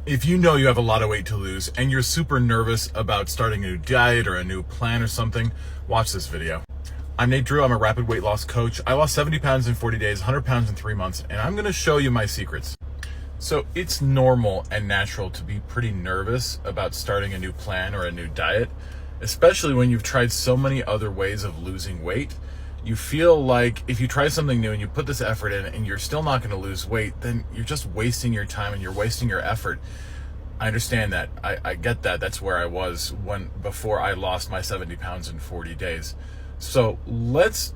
If you know you have a lot of weight to lose and you're super nervous about starting a new diet or a new plan or something, watch this video. I'm Nate Drew. I'm a rapid weight loss coach. I lost 70 pounds in 40 days, 100 pounds in 3 months, and I'm going to show you my secrets. So it's normal and natural to be pretty nervous about starting a new plan or a new diet, especially when you've tried so many other ways of losing weight. You feel like if you try something new and you put this effort in and you're still not going to lose weight, then you're just wasting your time and you're wasting your effort. I understand that. I get that. That's where I was before I lost my 70 pounds in 40 days. So let's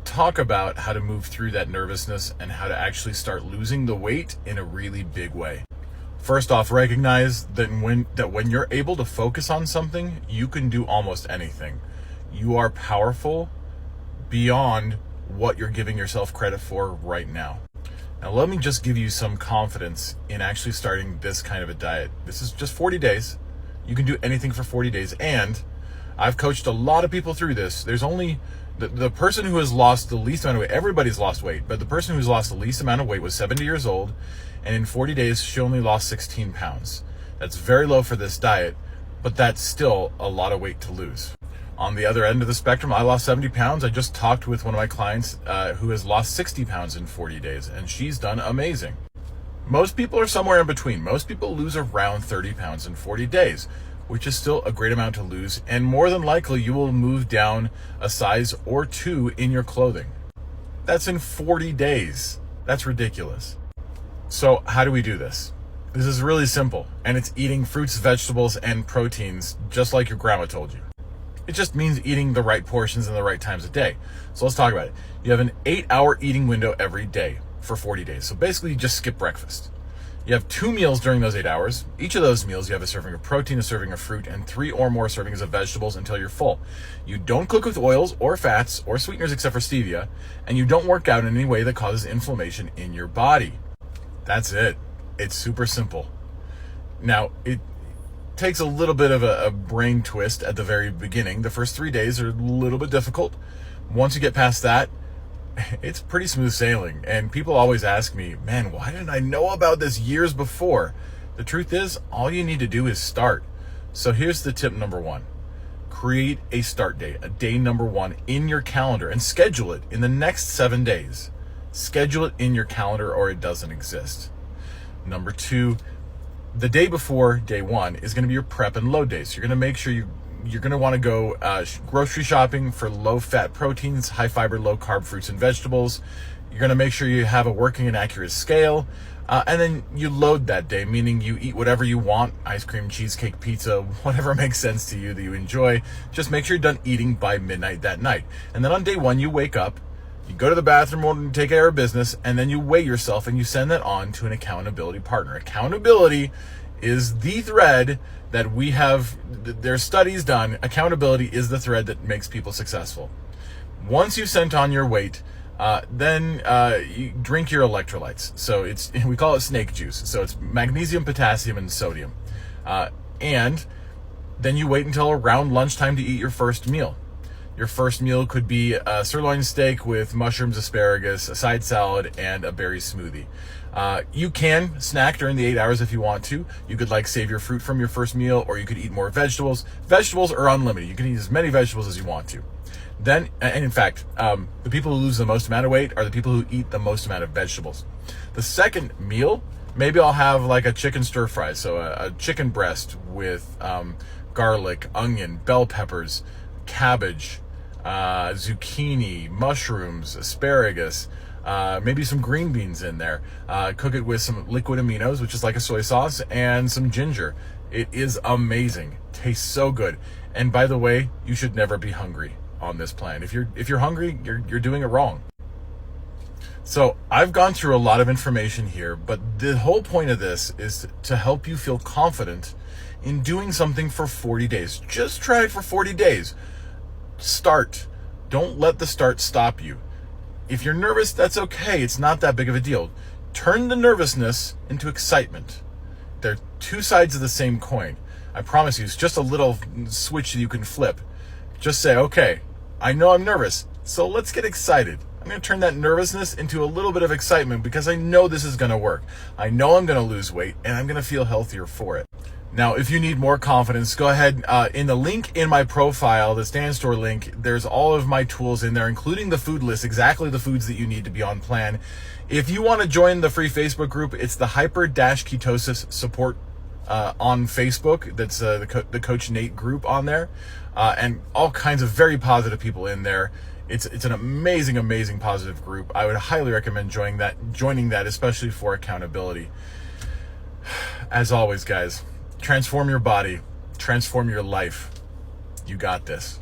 talk about how to move through that nervousness and how to actually start losing the weight in a really big way. First off, recognize that when you're able to focus on something, you can do almost anything. You are powerful beyond what you're giving yourself credit for right now. Now, let me just give you some confidence in actually starting this kind of a diet. This is just 40 days. You can do anything for 40 days. And I've coached a lot of people through this. There's only the person who has lost the least amount of weight. Everybody's lost weight, but the person who's lost the least amount of weight was 70 years old. And in 40 days, she only lost 16 pounds. That's very low for this diet, but that's still a lot of weight to lose. On the other end of the spectrum, I lost 70 pounds. I just talked with one of my clients who has lost 60 pounds in 40 days, and she's done amazing. Most people are somewhere in between. Most people lose around 30 pounds in 40 days, which is still a great amount to lose, and more than likely you will move down a size or two in your clothing. That's in 40 days. That's ridiculous. So how do we do this? This is really simple, and it's eating fruits, vegetables, and proteins, just like your grandma told you. It just means eating the right portions and the right times a day. So let's talk about it. You have an 8-hour eating window every day for 40 days. So basically you just skip breakfast. You have 2 meals during those 8 hours. Each of those meals, you have a serving of protein, a serving of fruit, and 3 or more servings of vegetables until you're full. You don't cook with oils or fats or sweeteners except for stevia, and you don't work out in any way that causes inflammation in your body. That's it. It's super simple. Now, it takes a little bit of a brain twist at the very beginning. The first 3 days are a little bit difficult. Once you get past that, it's pretty smooth sailing. And people always ask me, man, why didn't I know about this years before? The truth is, all you need to do is start. So here's the tip number 1. Create a start date, a day number 1 in your calendar, and schedule it in the next 7 days. Schedule it in your calendar or it doesn't exist. Number 2, the day before day 1 is going to be your prep and load day. So you're going to make sure you're going to want to go grocery shopping for low-fat proteins, high-fiber, low-carb fruits and vegetables. You're going to make sure you have a working and accurate scale. And then you load that day, meaning you eat whatever you want, ice cream, cheesecake, pizza, whatever makes sense to you that you enjoy. Just make sure you're done eating by midnight that night. And then on day 1, you wake up, you go to the bathroom and take care of business, and then you weigh yourself and you send that on to an accountability partner. Accountability is the thread that we have, there's studies done, accountability is the thread that makes people successful. Once you've sent on your weight, then you drink your electrolytes. So we call it snake juice. So it's magnesium, potassium, and sodium. And then you wait until around lunchtime to eat your first meal. Your first meal could be a sirloin steak with mushrooms, asparagus, a side salad, and a berry smoothie. You can snack during the 8 hours if you want to. You could save your fruit from your first meal, or you could eat more vegetables. Vegetables are unlimited. You can eat as many vegetables as you want to. Then, and in fact, the people who lose the most amount of weight are the people who eat the most amount of vegetables. The second meal, maybe I'll have a chicken stir fry. So a chicken breast with garlic, onion, bell peppers, cabbage, zucchini, mushrooms, asparagus, maybe some green beans in there. Cook it with some liquid aminos, which is like a soy sauce, and some ginger. It is amazing. Tastes so good. And by the way, you should never be hungry on this plan. If you're hungry, you're doing it wrong. So I've gone through a lot of information here, but the whole point of this is to help you feel confident in doing something for 40 days. Just try it for 40 days. Start. Don't let the start stop you. If you're nervous, that's okay. It's not that big of a deal. Turn the nervousness into excitement. They're 2 sides of the same coin. I promise you, it's just a little switch that you can flip. Just say, okay, I know I'm nervous, so let's get excited. I'm going to turn that nervousness into a little bit of excitement because I know this is going to work. I know I'm going to lose weight and I'm going to feel healthier for it. Now, if you need more confidence, go ahead. In the link in my profile, the Stand Store link, there's all of my tools in there, including the food list, exactly the foods that you need to be on plan. If you want to join the free Facebook group, it's the Hyper-Ketosis support on Facebook. That's the Coach Nate group on there, and all kinds of very positive people in there. It's an amazing positive group. I would highly recommend joining that, especially for accountability. As always, guys, transform your body, transform your life. You got this.